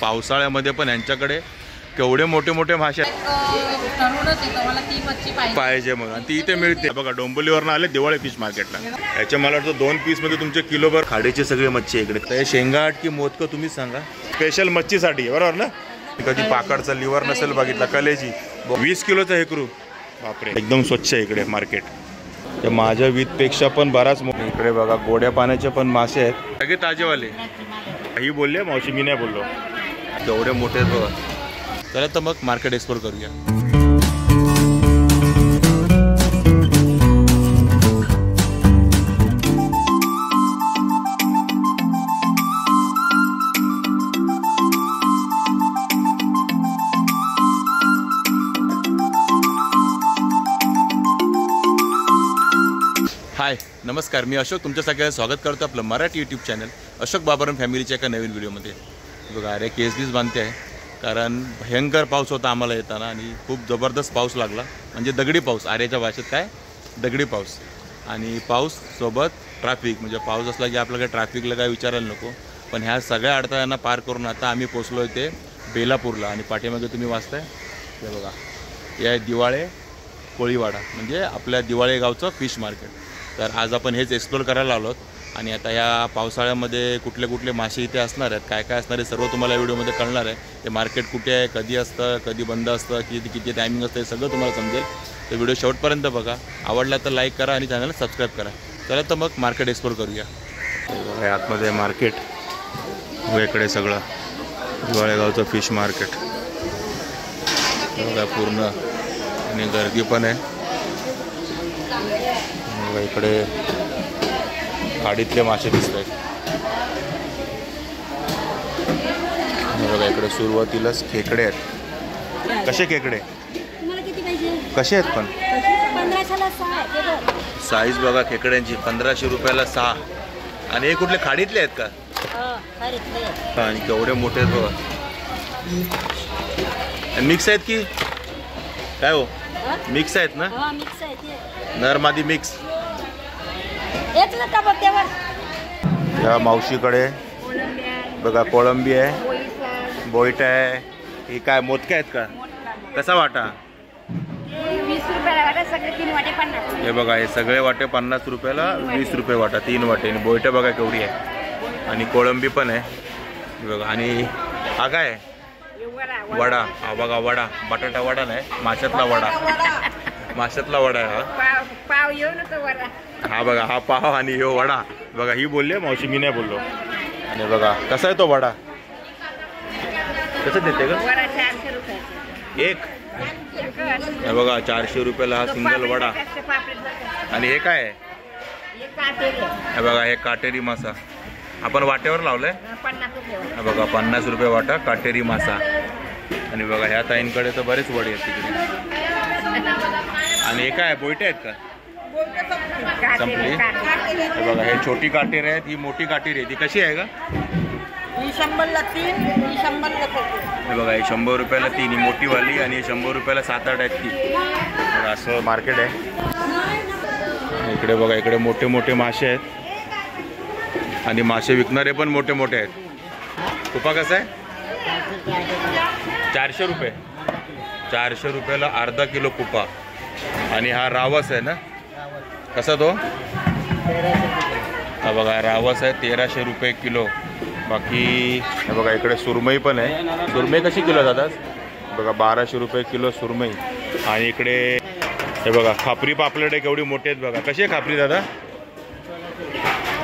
पावसाळ्यामध्ये पण यांच्याकडे केवढे मोठे मोठे मासे पाहिजे मग आणि ती इथे मिळते बघा. डोंबिवलीवरून आले दिवाळी फिश मार्केटला. याचे मला वाटतं 2 पीसमध्ये तुमचे किलोभर खाडीचे सगळे मच्छी इकडे. तर शेंगाट की मोदकं तुम्ही सांगा. स्पेशल मच्छीसाठी बरोबर ना. कधी पाकडचा लिव्हर नसेल बघितला कलेजी 20 किलोचा हेकरू. बापरे एकदम स्वच्छ आहे इकडे मार्केट. तर माझ्या वीजपेक्षा पण बराच इकडे बघा गोड्या पाण्याचे पण मासे आहेत सगळे ताजेवाले. ही बोलले मावशी मी नाही बोललो. एवढे मोठे बघा. चला तर मग मार्केट एक्सप्लोर करूया. हाय नमस्कार, मी अशोक तुमच्या सगळ्यांचं स्वागत करतो आपलं मराठी यूट्यूब चॅनल अशोक बाबरम फॅमिलीच्या एका नवीन व्हिडिओमध्ये. बघा अरे केस बांधते आहे कारण भयंकर पाऊस होता आम्हाला येताना आणि खूप जबरदस्त पाऊस लागला. म्हणजे दगडी पाऊस, आर्याच्या भाषेत काय दगडी पाऊस. आणि पाऊस सोबत ट्रॅफिक. म्हणजे पाऊस असला की आपल्याला ट्रॅफिकला काय विचारायला नको. पण ह्या सगळ्या अडथळ्यांना पार करून आता आम्ही पोचलो आहे ते बेलापूरला. आणि पाठीमागे तुम्ही वाचताय ते बघा, या दिवाळे कोळीवाडा म्हणजे आपल्या दिवाळे गावचं फिश मार्केट. तर आज आपण हेच एक्सप्लोर करायला आलो आहोत. आणि आता या पावसाळ्यामध्ये कुठले कुठले मासे इथे असणार आहेत, काय काय असणार आहे सर्व तुम्हाला व्हिडिओमध्ये कळणार आहे. ते मार्केट कुठे आहे, कधी असतं, कधी बंद असतं, किती टायमिंग असतं, हे सगळं तुम्हाला समजेल. तर व्हिडिओ शेवटपर्यंत बघा. आवडला तर लाईक करा आणि चॅनलला सबस्क्राईब करा. चला तर मग मार्केट एक्सप्लोर करूया. आतमध्ये मार्केट इकडे सगळं दिवाळेगावचं फिश मार्केट बघा पूर्ण. आणि गर्दी पण आहे इकडे. खाडीतले मासे दिसत आहेत बघा. इकडे सुरुवातीलाच खेकडे आहेत. कसे खेकडे कसे आहेत पण साईज बघा खेकड्यांची 1500 रुपयाला 6. आणि हे कुठले खाडीतले आहेत का? आणि केवढे मोठे आहेत बघा. मिक्स आहेत की काय हो? मिक्स आहेत ना, नर मादी मिक्स. या मावशीकडे बघा कोळंबी आहे, बोईट आहे. ही काय मोदक आहेत का? कसा वाटा? 20 रुपयाला वाटा. सगळे 3 वाटे 50. हे बघा हे सगळे वाटे 50 रुपयाला 20 रुपये वाटा 3 वाटे. आणि बोईट बघा केवढी आहे. आणि कोळंबी पण आहे बघा. आणि हा काय वडा? हा बघा वडा, बटाटा वडा नाही, माशातला वडा. माशातला वडा आहे हा. पाव येऊन होतो वडा. हा बघा हा पाव आणि हो वडा. बघा ही बोलले मावशी मी नाही बोललो. आणि बघा कसा आहे तो वडा? कसं देते का? 400 रुपये एक. हे बघा 400 रुपयाला हा सिंगल वडा. आणि हे काय आहे? हे बघा हे काटेरी मासा. आपण वाट्यावर लावलंय. 50 रुपये. हे बघा 50 रुपये वाटा काटेरी मासा. आणि बघा ह्या ताईंकडे तर बरेच वडे आहेत तिकडे. आणि हे काय बोईटे आहेत का? संपली. हे बघा हे छोटी काटेरी आहेत, ही मोठी काटेरी आहे. ती कशी आहे का? ही 100ला 3, ही 100ला 4. हे बघा हे 100 रुपयाला 3 ही मोठीवाली. आणि 100 रुपयाला 7-8 आहेत ती. बघा असं मार्केट आहे इकडे. बघा इकडे मोठे मोठे मासे आहेत. आणि मासे विकणारे पण मोठे मोठे आहेत. तुपा कसा आहे? 400 रुपये. 400 रुपयाला अर्धा किलो कुपा. आणि हा रावस आहे ना, कसा तो? हा बघा रावस आहे 1300 रुपये किलो. बाकी हे बघा इकडे सुरमई पण आहे. सुरमई कशी किलो दादा? बघा 1200 रुपये किलो सुरमई. आणि इकडे हे बघा खापरी पापलेट आहे केवढी मोठी आहेत बघा. कशी आहे खापरी दादा?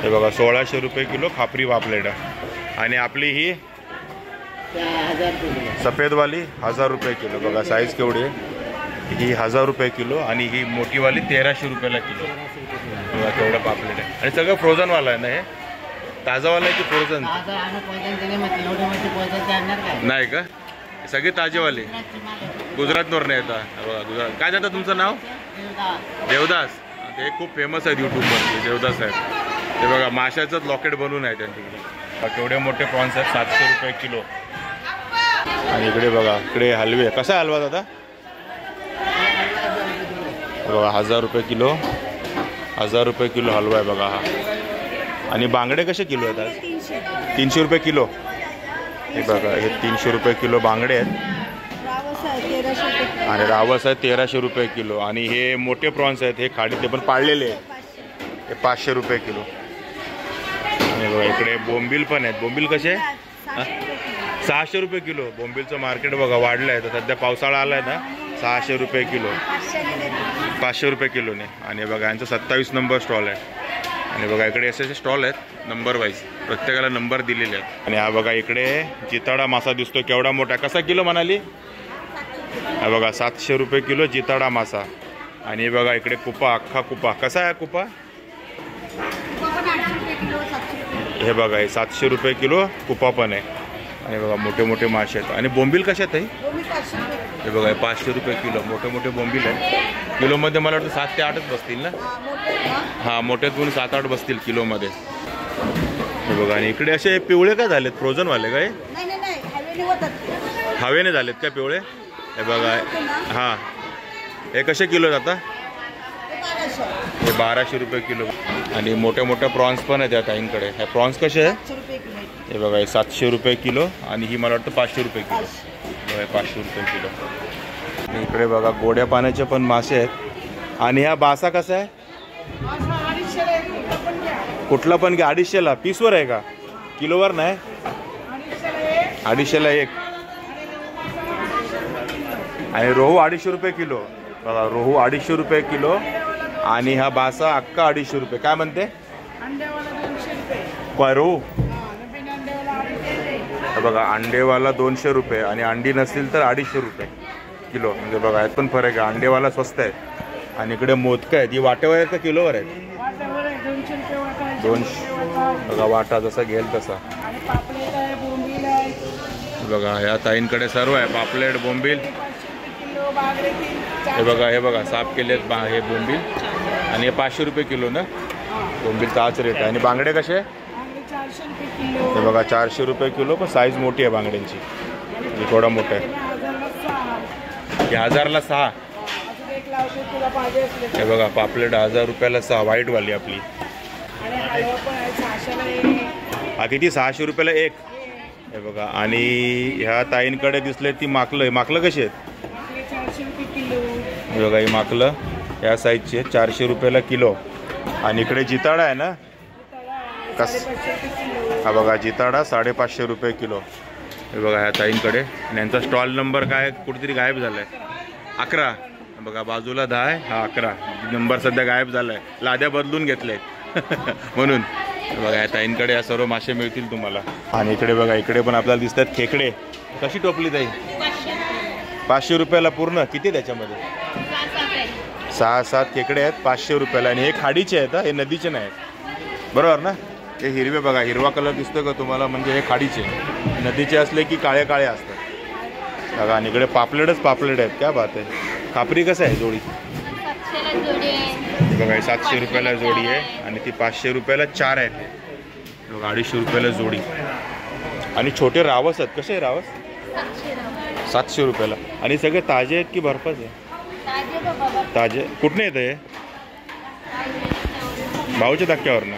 हे बघा 1600 रुपये किलो खापरी पापलेट आहे. आणि आपली ही सफेदवाली 1000 रुपये किलो. बघा साईज केवढी आहे. ही 1000 रुपये किलो. आणि ही मोठीवाली 1300 रुपयाला किलो. बघा केवढं पापलेट आहे. आणि सगळं फ्रोझनवाला आहे ना हे? ताजावाला आहे की फ्रोझन? नाही का? सगळे ताजेवाले गुजरातवरून येतात. बघा गुजरात. काय जातं तुमचं नाव? देवदास. ते खूप फेमस आहेत यूट्यूबवर देवदास आहेत. ते बघा माशाचंच लॉकेट बनवून आहे त्यांच्याकडे. केवढे मोठे प्रॉन्स आहेत 700 रुपये किलो. आणि इकडे बघा इकडे हलवे. कसा हलवा दादा? बघा 1000 रुपये किलो. 1000 रुपये किलो हलवा आहे बघा हा. आणि बांगडे कसे किलो आहेत आज? 300 रुपये किलो. हे बघा हे 300 रुपये किलो बांगडे आहेत रावस आहे 1300 रुपये. आणि रावस आहे 1300 रुपये किलो. आणि हे मोठे प्रॉन्स आहेत हे खाडी ते पण पाळलेले आहेत हे 500 रुपये किलो. आणि बघा इकडे बोंबील पण आहेत. बोंबील कसे आहे? 600 रुपये किलो. बोंबीलचं मार्केट बघा वाढलं आहे तर सध्या पावसाळा आला आहे ना 600 रुपये किलो 500 रुपये किलोने. आणि बघा यांचा 27 नंबर स्टॉल आहे. आणि बघा इकडे असे स्टॉल आहेत नंबर वाईज प्रत्येकाला नंबर दिलेले आहेत. आणि हा बघा इकडे जिताडा मासा दिसतो केवढा मोठा. कसा किलो म्हणाली? हा बघा 700 रुपये किलो जिताडा मासा. आणि बघा इकडे कुपा अख्खा कुपा. कसा आहे कुपा? हे बघा हे 700 रुपये किलो कुपा पण आहे. आणि बघा मोठे मोठे मासे आहेत. आणि बोंबील कशात आहे? हे बघा हे 500 रुपये किलो मोठे मोठे बोंबील आहेत. किलोमध्ये मला वाटतं 7 ते 8च बसतील ना. हां मोठ्यात पण 7-8 बसतील किलोमध्ये. हे बघा आणि इकडे असे पिवळे काय झालेत फ्रोझनवाले काय? हवेने झालेत का पिवळे? हे बघा हां हे कसे किलो आहेत आता? हे 1200 रुपये किलो. आणि मोठ्या मोठ्या प्रॉन्स पण आहेत त्या ताईंकडे. ह्या प्रॉन्स कसे आहे? हे बघा हे 700 रुपये किलो. आणि ही मला वाटतं 500 रुपये किलो. बघा 500 रुपये किलो. आणि इकडे बघा गोड्या पाण्याचे पण मासे आहेत. आणि ह्या बासा कसा आहे? कुठला पण घ्या 250ला. पीसवर आहे का किलोवर नाही? 250ला एक. आणि रोहू 250 रुपये किलो. बघा रोहू 250 रुपये किलो. आणि हा बासा अक्का 250 रुपये. काय म्हणते? काय रोहू? बघा अंडेवाला 200 रुपये आणि अंडी नसतील तर 250 रुपये किलो. म्हणजे बघा यात पण फरक आहे. अंडेवाला स्वस्त आहे. आणि इकडे मोदकं आहेत. ही वाट्यावर आहेत का किलोवर आहेत? 200. बघा वाटा जसा घेईल तसा. बघा ह्या ताईंकडे सर्व आहे पापलेट बोंबील. हे बघा साफ केलेत हे बोंबील. आणि हे 500 रुपये किलो ना बोंबीलचा हाच रेट आहे. आणि बांगडे कसे? हे बघा 400 रुपये किलो. पण साईज मोठी आहे बांगड्यांची. थोडा मोठा आहे. हे 1000ला 6. हे बघा पापलेट 1000 रुपयाला 6 व्हाईटवाली आपली. हा किती? 600 रुपयाला एक. हे बघा. आणि ह्या ताईंकडे दिसले ती माकलं. माकलं कशी आहेत? हे बघा ही माकलं या साईजची आहे 400 रुपयाला किलो. आणि इकडे जिताडा आहे ना कस? हा बघा जिताडा 550 रुपये किलो. हे बघा ह्या ताईंकडे. आणि यांचा स्टॉल नंबर काय कुठेतरी गायब झाला आहे 11. बघा बाजूला 10 आहे हा 11 नंबर सध्या गायब झाला आहे. लाद्या बदलून घेतले म्हणून. बघा या ताईंकडे या सर्व मासे मिळतील तुम्हाला. आणि इकडे बघा इकडे पण आपल्याला दिसतात खेकडे. कशी टोपली ताई? 500 रुपयाला पूर्ण. किती त्याच्यामध्ये? 6-7 खेकडे आहेत 500 रुपयाला. आणि हे खाडीचे आहेत हे नदीचे नाही आहेत बरोबर ना? हे हिरवे बघा हिरवा कलर दिसतो का तुम्हाला? म्हणजे हे खाडीचे. नदीचे असले की काळे काळे असतात बघा. आणि इकडे पापलेटच पापलेट आहेत. क्या बात आहे. खापरी कसं आहे जोडी? बघा 700 रुपयाला जोडी आहे. आणि ती 500 रुपयाला 4 आहेत. बघा 250 रुपयाला जोडी. आणि छोटे रावस आहेत. कसे आहे रावस? 700 रुपयाला. आणि सगळे ताजे आहेत की बर्फाच आहे? ताजे. कुठने येतं हे? भाऊच्या धक्क्यावरनं.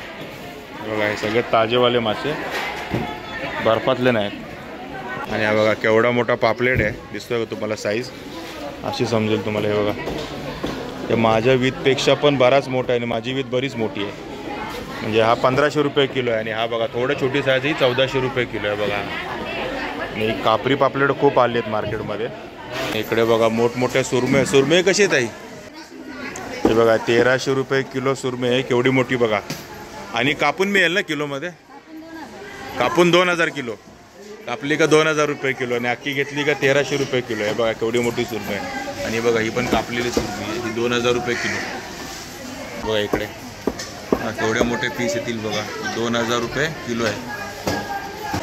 बघा हे सगळे ताजेवाले मासे बर्फातले नाहीत. आणि हा बघा केवढा मोठा पापलेट आहे दिसतोय का तुम्हाला? साईज अशी समजेल तुम्हाला. हे बघा हे माझ्या वीतपेक्षा पण बराच मोठा आहे. आणि माझी वीत बरीच मोठी आहे. म्हणजे हा 1500 रुपये किलो आहे. आणि हा बघा थोडं छोटी साईज ही 1400 रुपये किलो आहे बघा. आणि कापरी पापलेट खूप आले आहेत मार्केटमध्ये. इकडे बघा मोठमोठे सुरमे. सुरमे कसे आहेत ताई? हे बघा 1300 रुपये किलो सुरमे आहे. केवढी मोठी बघा. आणि कापून मिळेल ना किलोमध्ये? कापून 2000 किलो. कापली का 2000 रुपये किलो. आणि अख्खी घेतली का 1300 रुपये किलो आहे बघा. केवढी मोठी सुरमे आहे. आणि बघा ही पण कापलेली सुरमी आहे. ही 2000 रुपये किलो बघा. इकडे केवढे मोठे पीस येतील बघा. 2000 रुपये किलो आहे.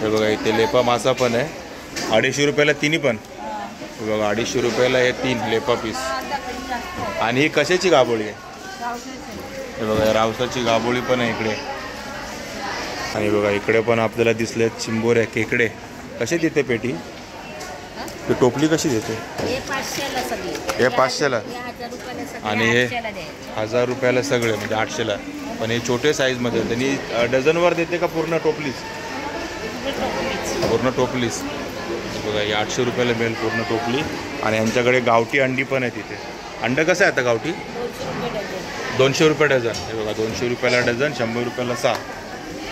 हे बघा इथे लेपा मासा पण आहे 250 रुपयाला तिन्ही पण. हे बघा 250 रुपयाला हे 3 लेपा पीस. आणि ही कशाची गाबोळी आहे? हे बघा रावसाची गाबोळी पण आहे इकडे. आणि बघा इकडे पण आपल्याला दिसले चिंबोऱ्या खेकडे. कसे देते पेटी? ही टोपली कशी देते? हे 500ला. आणि हे 1000 रुपयाला सगळे म्हणजे 800ला. पण हे छोटे साईजमध्ये त्यांनी डझनवर देते का पूर्ण टोपलीच? पूर्ण टोपलीच बघा, ही 800 रुपयाला मिळेल पूर्ण टोपली. आणि यांच्याकडे गावठी अंडी पण आहे तिथे. अंडं कसं आहे आता गावठी? 200 रुपये डझन. हे बघा 200 रुपयाला डझन, 100 रुपयाला 6,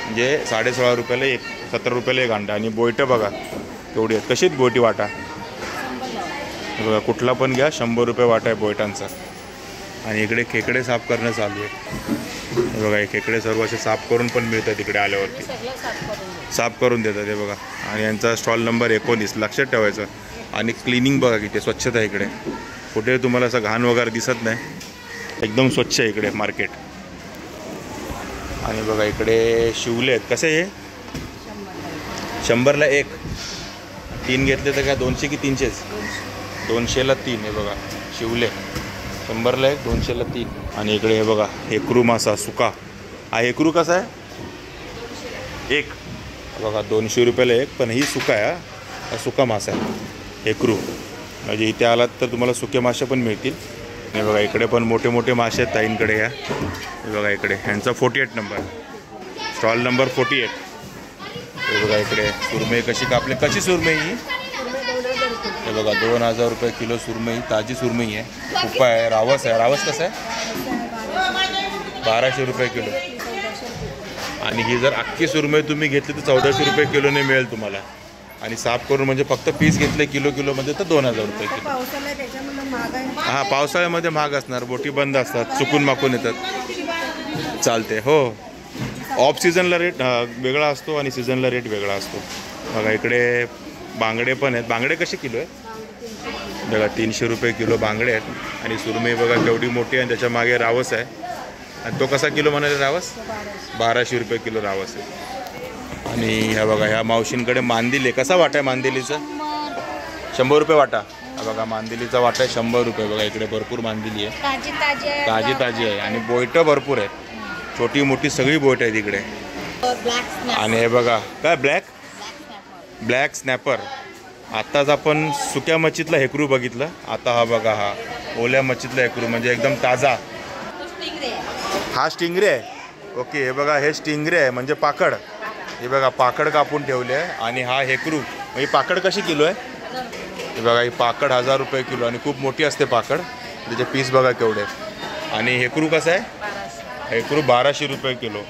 म्हणजे 16.5 रुपयाला एक, 17 रुपयाला एक अंडा. आणि बोयटं बघा केवढी आहेत. कशी आहेत बोयटी वाटा? हे बघा कुठला पण घ्या 100 रुपये वाटा आहे बोयटांचा. आणि इकडे खेकडे साफ करणं चालू आहे. हे बघा हे खेकडे सर्व असे साफ करून पण मिळतात इकडे आल्यावरती, साफ करून देतात. हे बघा. आणि यांचा स्टॉल नंबर 19 लक्षात ठेवायचं. आणि क्लिनिंग बघा किती स्वच्छता आहे इकडे, कुठे तुम्हाला असं घाण वगैरे दिसत नाही, एकदम स्वच्छ आहे इकडे मार्केट. आणि बघा इकडे शिवले आहेत. कसे हे? 100ला 1, 3 घेतले तर काय 200 की 300च? 200ला 3. हे बघा शिवले 100ला 1, 200ला 3. आणि इकडे हे बघा हेकरू मासा सुका. हा हेकरू कसा आहे? 1 बघा 200 रुपयाला 1, पण ही सुका आहे. हा सुका मासा आहे हेकरू. म्हणजे इथे आलात तर तुम्हाला सुके मासे पण मिळतील. हे बघा इकडे पण मोठे मोठे मासे आहेत ताईंकडे. या हे बघा इकडे ह्यांचा 48 नंबर, स्टॉल नंबर 48. हे बघा इकडे सुरमई कशी कापले. कशी सुरमई ही? हे बघा 2000 रुपये किलो सुरमई, ताजी सुरमई आहे. कुप्पा आहे, रावस आहे. रावस कसं आहे? 1200 रुपये किलो. आणि ही जर अख्खी सुरमई तुम्ही घेतली तर 1400 रुपये किलोने मिळेल तुम्हाला. आणि साफ करून म्हणजे फक्त पीस घेतले किलोमध्ये तर 2000 रुपये किलो. हां पावसाळ्यामध्ये महाग असणार, बोटी बंद असतात, चुकून माकून येतात. चालते हो. ऑफ सीझनला रेट वेगळा असतो आणि सीझनला रेट वेगळा असतो. बघा इकडे बांगडे पण आहेत. बांगडे कसे किलो आहेत? बघा 300 रुपये किलो बांगडे आहेत. आणि सुरमई बघा केवढी मोठी आहे. आणि त्याच्या मागे रावस आहे. आणि तो कसा किलो म्हणाले रावस? 1200 रुपये किलो रावस आहे. आणि ह्या बघा ह्या मावशींकडे मांदिली. कसा वाटा आहे मांदिलीचा? 100 रुपये वाटा. हा बघा मांदिलीचा वाटा आहे 100 रुपये. बघा इकडे भरपूर मांदिली आहे, ताजी ताजी आहे. आणि बोयटं भरपूर आहेत, छोटी मोठी सगळी बोट आहेत इकडे. आणि हे बघा काय ब्लॅक स्नॅपर. आत्ताच आपण सुक्या मच्छीतला हेकरू बघितलं, आता हा बघा हा ओल्या मच्छीतला हेकरू, म्हणजे एकदम ताजा. हा स्टिंगरे आहे. ओके हे बघा हे स्टिंगरे आहे म्हणजे पाकड. हे बघा पाकड कापून ठेवले आहे. आणि हा हेकरू. ही पाकड कशी किलो आहे? हे बघा ही पाकड 1000 रुपये किलो. आणि खूप मोठी असते पाकड, त्याचे पीस बघा केवढे. आणि हेकरू कसं आहे? हेकरू 1200 रुपये किलो.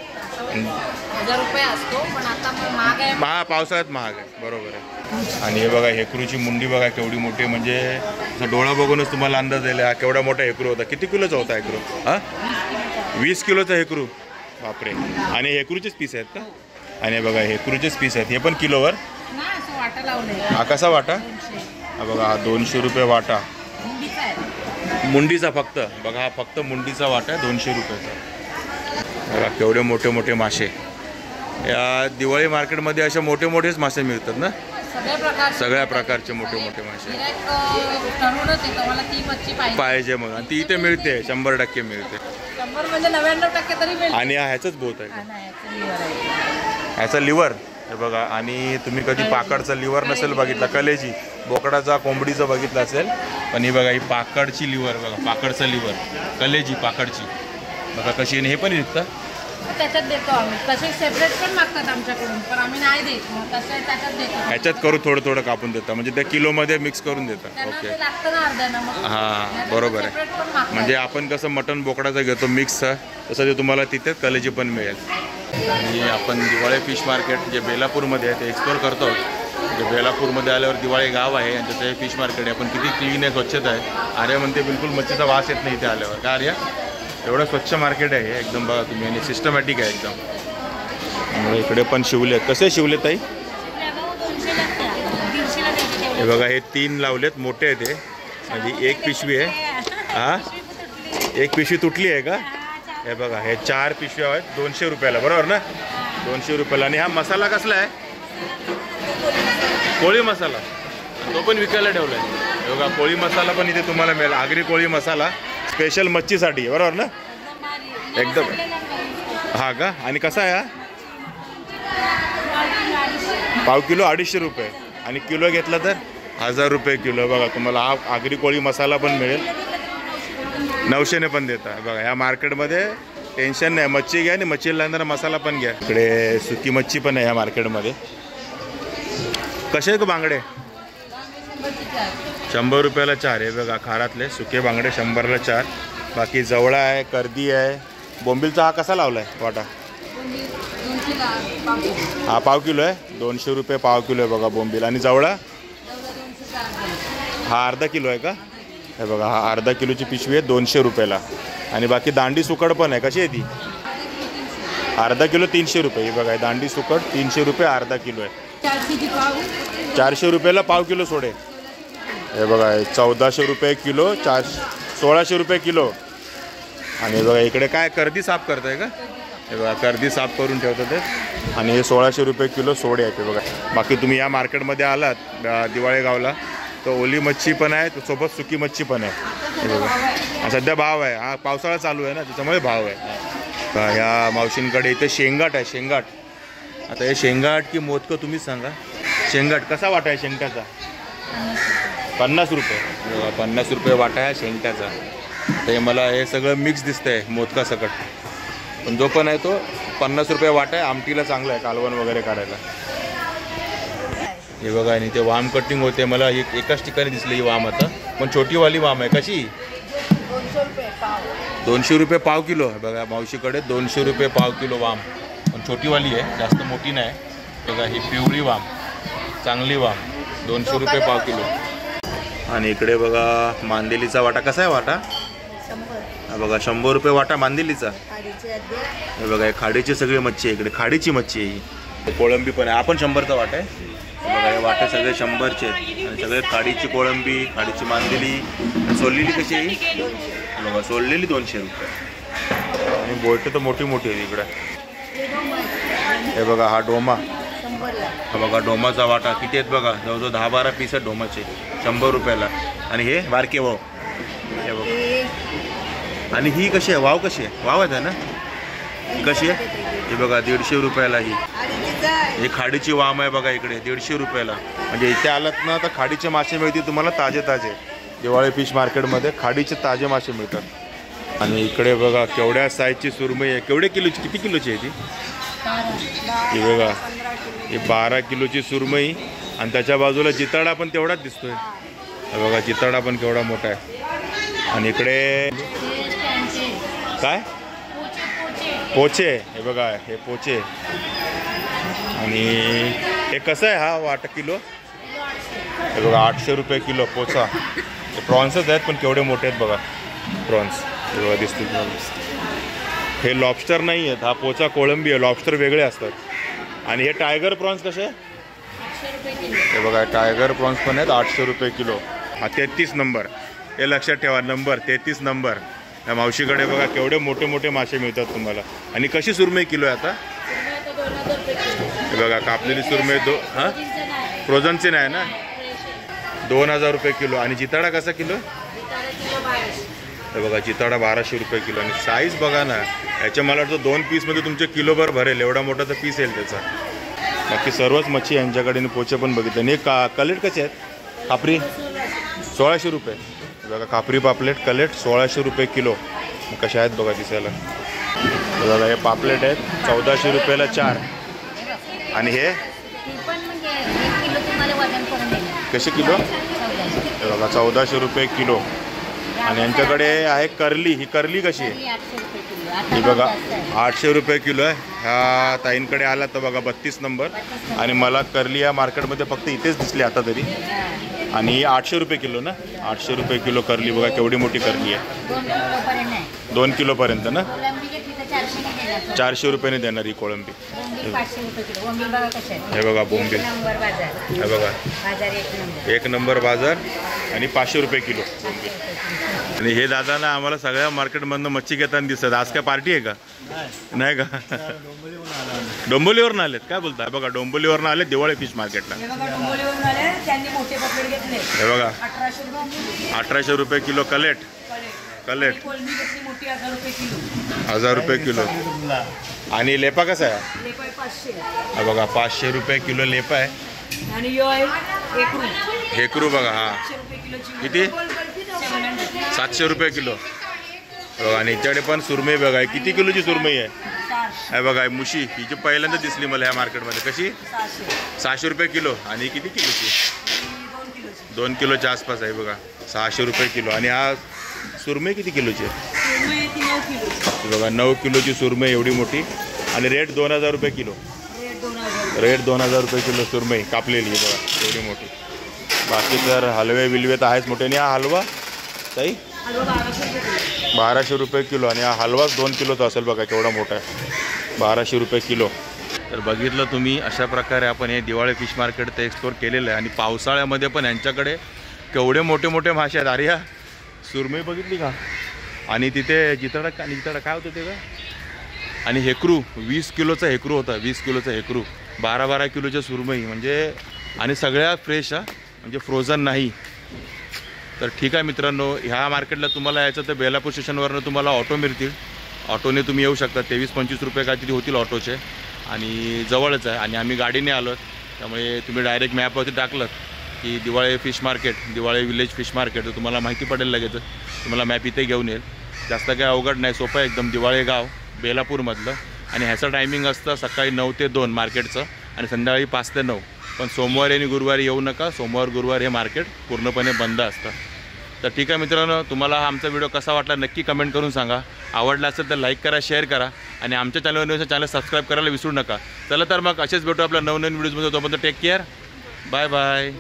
1000 रुपये असतो, पण आता महाग आहे. पावसाळ्यात महाग आहे, बरोबर आहे. आणि हे बघा हेकरूची मुंडी बघा केवढी मोठी, म्हणजे असं डोळा बघूनच तुम्हाला अंदाज येईल हा केवढा मोठा हेकरू होता. किती किलोचा होता हेकरू? हां 20 किलोचा हेकरू. बापरे. आणि हेकरूचेच पीस आहेत का? आणि हे बघा हेकरूचेच पीस आहेत. हे पण किलोवर. हा कसा वाटा? हा बघा हा 200 रुपये वाटा मुंडीचा फक्त. बघा हा फक्त मुंडीचा वाटा आहे 200 रुपयाचा. बघा केवढे मोठे मोठे मासे. या दिवाळी मार्केटमध्ये असे मोठे मोठेच मासे मिळतात ना, सगळ्या प्रकारचे मोठे मोठे मासे पाहिजे मग. आणि ती इथे मिळते 100% मिळते. 100 म्हणजे 99% तरी मिळते. आणि हा ह्याचाच बोत आहे, ह्याचा लिव्हर. हे बघा. आणि तुम्ही कधी पाकडचा लिव्हर नसेल बघितला, कलेजी बोकडाचा कोंबडीचा बघितला असेल, पण ही बघा ही पाकडची लिव्हर. बघा पाकडचा लिव्हर, कलेजी पाकडची बघा कशी. आणि हे पण विकतात त्याच्यात देतो आम्ही. तसे सेपरेट पण मागतात आमच्याकडून, पण आम्ही नाही देत. मग तसे त्याच्यात देतो. ह्याच्यात करू थोडं थोडं कापून देतात, म्हणजे त्या किलोमध्ये मिक्स करून देतात. ओके हां बरोबर आहे. म्हणजे आपण कसं मटण बोकडाचं घेतो मिक्स, तसं ते तुम्हाला तिथे कलेजी पण मिळेल. आणि आपण दिवाळी फिश मार्केट जे बेलापूरमध्ये आहे ते एक्सप्लोर करतो. म्हणजे बेलापूरमध्ये आल्यावर दिवाळी गाव आहे आणि त्याचं हे फिश मार्केट आहे. पण किती क्लीन आहे, स्वच्छता आहे. आर्या म्हणते बिलकुल मच्छीचा वास येत नाही इथे आल्यावर. का आर्या? एवढं स्वच्छ मार्केट आहे एकदम बघा तुम्ही. आणि सिस्टमॅटिक आहे एकदम. त्यामुळे इकडे पण शिवले आहेत. कसे शिवले ताई? हे बघा हे 3 लावलेत, मोठे आहे ते. म्हणजे एक पिशवी आहे. हां एक पिशवी तुटली आहे का? हे बघा हे 4 पिशव्या आहेत 200 रुपयाला, बरोबर ना? 200 रुपयाला. आणि हा मसाला कसला आहे? कोळी मसाला. तो पण विकायला ठेवला आहे. हे बघा कोळी मसाला पण इथे तुम्हाला मिळेल. आगरी कोळी मसाला स्पेशल मच्छीसाठी, बरोबर ना? एकदम. हा का? आणि कसा आहे हा? पाव किलो 250 रुपये. आणि किलो घेतला तर 1000 रुपये किलो. बघा तुम्हाला हा आगरी कोळी मसाला पण मिळेल. 900ने पण देता. बघा ह्या मार्केटमध्ये टेन्शन नाही, मच्छी घ्या आणि मच्छीला लागणारा मसाला पण घ्या. इकडे सुकी मच्छी पण आहे ह्या मार्केटमध्ये. कसे आहे बांगडे? 100 रुपयाला 4 आहे बघा. खारातले सुके बांगडे 100ला 4. बाकी जवळा आहे, कर्दी आहे. बोंबिलचा हा कसा लावला आहे वाटा? हा पाव किलो आहे. 200 रुपये पाव किलो आहे बघा बोंबील. आणि जवळा हा अर्धा किलो आहे का? हे बघा हा अर्धा किलोची पिशवी आहे 200 रुपयाला. आणि बाकी दांडी सुकड पण आहे. कशी आहे ती? अर्धा किलो 300 रुपये. हे बघा दांडी सुकड 300 रुपये अर्धा किलो आहे. 400 रुपयाला पाव किलो सोडे. हे बघा 1400 रुपये किलो, 1600 रुपये किलो. आणि बघा इकडे काय कर्दी साफ करताय का? हे बघा कर्दी साफ करून ठेवतात ते. आणि हे 1600 रुपये किलो सोडे आहेत. बघा बाकी तुम्ही या मार्केटमध्ये आलात दिवाळे गावला तर ओली मच्छी पण आहे, सोबत सुकी मच्छी पण आहे. हे बघा सध्या भाव आहे. हा पावसाळा चालू आहे ना त्याच्यामुळे भाव आहे. ह्या मावशींकडे इथे शेंगाट आहे. शेंगाट आता हे शेंगाट की मोदकं तुम्हीच सांगा. शेंगाट कसा वाटा आहे शेंगट्याचा? 50 रुपये. 50 रुपये वाटा आहे शेंगट्याचा. ते मला हे सगळं मिक्स दिसतंय मोदका सकट. पण जो पण आहे तो 50 रुपये वाटा आहे. आमटीला चांगला आहे कालवण वगैरे काढायला. हे बघा आणि ते वाम कटिंग होते. मला एकाच ठिकाणी दिसली ही वाम आता. पण छोटीवाली वाम आहे. कशी? 200 रुपये पाव किलो. बघा मावशीकडे 200 रुपये पाव किलो वाम. पण छोटीवाली आहे, जास्त मोठी नाही. बघा ही पिवळी वाम, चांगली वाम 200 रुपये पाव किलो. आणि इकडे बघा मांदेलीचा वाटा. कसा आहे वाटा? बघा 100 रुपये वाटा मांदेलीचा. हे बघा हे खाडीची सगळी मच्छी आहे इकडे. खाडीची मच्छी आहे ही. कोळंबी पण आहे. आपण 100चा वाटा आहे. बघा हे वाटे सगळे 100चे आहेत. आणि सगळे खाडीची कोळंबी, खाडीची मांदेली. आणि सोललेली कशी आहे? बघा सोललेली 200 रुपये. आणि बोट तर मोठी मोठी आहे इकडे. हे बघा हा डोमा. हा बघा डोमाचा वाटा किती आहेत बघा. जवळजवळ 10-12 पीस आहेत डोमाचे 100 रुपयाला. आणि हे बारके वाव. हे बघा. आणि ही कशी आहे? वाव कशी आहे? वाव आहे ना? कशी आहे? हे बघा 150 रुपयाला ही. ही खाडीची वाम आहे बघा इकडे 150 रुपयाला. म्हणजे इथे आलात ना तर खाडीचे मासे मिळतील तुम्हाला ताजे ताजे. दिवाळी फिश मार्केटमध्ये खाडीचे ताजे मासे मिळतात. आणि इकडे बघा केवढ्या साईजची सुरमई आहे. केवढे किलोची? किती किलोची आहे ती? ही बघा ही 12 किलोची सुरमई. आणि त्याच्या बाजूला जिताडा पण तेवढाच दिसतोय. बघा जिताडा पण केवढा मोठा आहे. आणि इकडे काय? पोचे. हे बघा हे पोचे. आणि हे कसं आहे हा वाटा किलो? हे बघा 800 रुपये किलो पोचा. हे प्रॉन्सच आहेत पण केवढे मोठे आहेत बघा प्रॉन्स. हे बघा दिसतील. हे लॉबस्टर नाही आहेत. हा पोचा कोळंबी आहे. लॉबस्टर वेगळे असतात. आणि हे टायगर प्रॉन्स कसे? हे बघा टायगर प्रॉन्स पण आहेत 800 रुपये किलो. हा 33 नंबर. हे लक्षात ठेवा नंबर 33 नंबर. या मावशीकडे बघा केवढे मोठे मोठे मासे मिळतात तुम्हाला. आणि कशी सुरमई किलो आहे आता? हे बघा कापलेली सुरमई हां फ्रोझनचे नाही ना 2000 रुपये किलो. आणि जिताडा कसा किलो? हे बघा जिताडा 1200 रुपये किलो. आणि साईज बघा ना याच्या मला वाटतं 2 पीसमध्ये तुमचे किलोभर भरेल एवढा मोठाचा पीस येईल त्याचा. बाकी सर्वच मच्छी यांच्याकडे पोचे पण बघितले. आणि कलेट कसे आहेत? खापरी 1600 रुपये. बघा खापरी पापलेट कलेट 1600 रुपये किलो. कशा आहेत बघा दिसायला. बघा हे पापलेट आहेत 1400 रुपयाला 4. आणि हे कसे किलो? हे बघा 1400 रुपये किलो. आणि यांच्याकडे आहे करली. ही करली कशी आहे? ही बघा 800 रुपये किलो आहे. ह्या ताईंकडे आला तर बघा 32 नंबर. आणि मला करली या मार्केटमध्ये फक्त इथेच दिसली आता तरी. आणि 800 रुपये किलो ना? 800 रुपये किलो करली. बघा केवढी मोठी करली आहे. 2 किलोपर्यंत ना? 400 रुपयाने देणार ही कोळंबी. हे बघा बोंबील. हे बघा 1 नंबर बाजार. आणि 500 रुपये किलो. आणि हे दादा ना आम्हाला सगळ्या मार्केटमधनं मच्छी घेताना दिसतात. आज काय पार्टी आहे का? नाही का? डोंबिवलीवरून आलेत काय बोलता? बघा डोंबिवलीवरून आले दिवाळी फिश मार्केटला. हे बघा 1800 रुपये किलो कलेट. कलेट 1000 रुपये किलो. आणि लेपा कसा आहे? हा बघा 500 रुपये किलो लेपा आहे. हेकरू बघा हा किती? 700 रुपये किलो. आणि याच्याकडे पण सुरमई बघा किती किलोची सुरमई आहे? हे बघा मुशी ही जी पहिल्यांदा दिसली मला ह्या मार्केटमध्ये. कशी? 600 रुपये किलो. आणि किती किलोची? 2 किलोच्या आसपास आहे बघा. 600 रुपये किलो. आणि हा सुरमई किती किलोची आहे? बघा 9 किलोची सुरमई एवढी मोठी. आणि रेट 2000 रुपये किलो. रेट 2000 रुपये किलो सुरमई कापलेली बघा एवढी मोठी. बाकी तर हलवे बिलवे तर आहेच मोठे. आणि हा हलवा ताई 1200 रुपये किलो. आणि हा हलवाच 2 किलोचा असेल बघा केवढा मोठा आहे. 1200 रुपये किलो. तर बघितलं तुम्ही अशा प्रकारे आपण हे दिवाळी फिश मार्केट ते एक्सप्लोर केलेलं आहे. आणि पावसाळ्यामध्ये पण यांच्याकडे केवढे मोठे मोठे मासे आहेत. अरे ह्या सुरमई बघितली का? आणि तिथे जितडा काय होतं ते का? आणि हेकरू 20 किलोचा हेकरू होता. 20 किलोचा हेकरू. 12 किलोच्या सुरमई म्हणजे. आणि सगळ्या फ्रेश म्हणजे फ्रोझन नाही. तर ठीक आहे मित्रांनो, ह्या मार्केटला तुम्हाला यायचं तर बेलापूर स्टेशनवरनं तुम्हाला ऑटो मिळतील. ऑटोने तुम्ही येऊ शकता. 23-25 रुपये काहीतरी होतील ऑटोचे. आणि जवळच आहे. आणि आम्ही गाडीने आलो त्यामुळे तुम्ही डायरेक्ट मॅपवरती टाकलं की Diwali fish market, Diwali village fish market, तर तुम्हाला माहिती पडेल लगेच. तुम्हाला मॅप इथे घेऊन येईल. जास्त काही अवघड नाही, सोपं आहे एकदम. दिवाळी गाव बेलापूरमधलं. आणि ह्याचं टायमिंग असतं सकाळी 9 ते 2 मार्केटचं. आणि संध्याकाळी 5 ते 9. पण सोमवारी आणि गुरुवारी येऊ नका. सोमवार गुरुवार हे मार्केट पूर्णपणे बंद असतं. तर ठीक आहे मित्रांनो, तुम्हाला हा आमचा व्हिडिओ कसा वाटला नक्की कमेंट करून सांगा. आवडला असेल तर लाईक करा, शेअर करा. आणि आमच्या चॅनल सबस्क्राईब करायला विसरू नका. चला तर मग असेच भेटू आपल्या नवनवीन व्हिडिओजमध्ये. तोपर्यंत टेक केअर. Bye bye.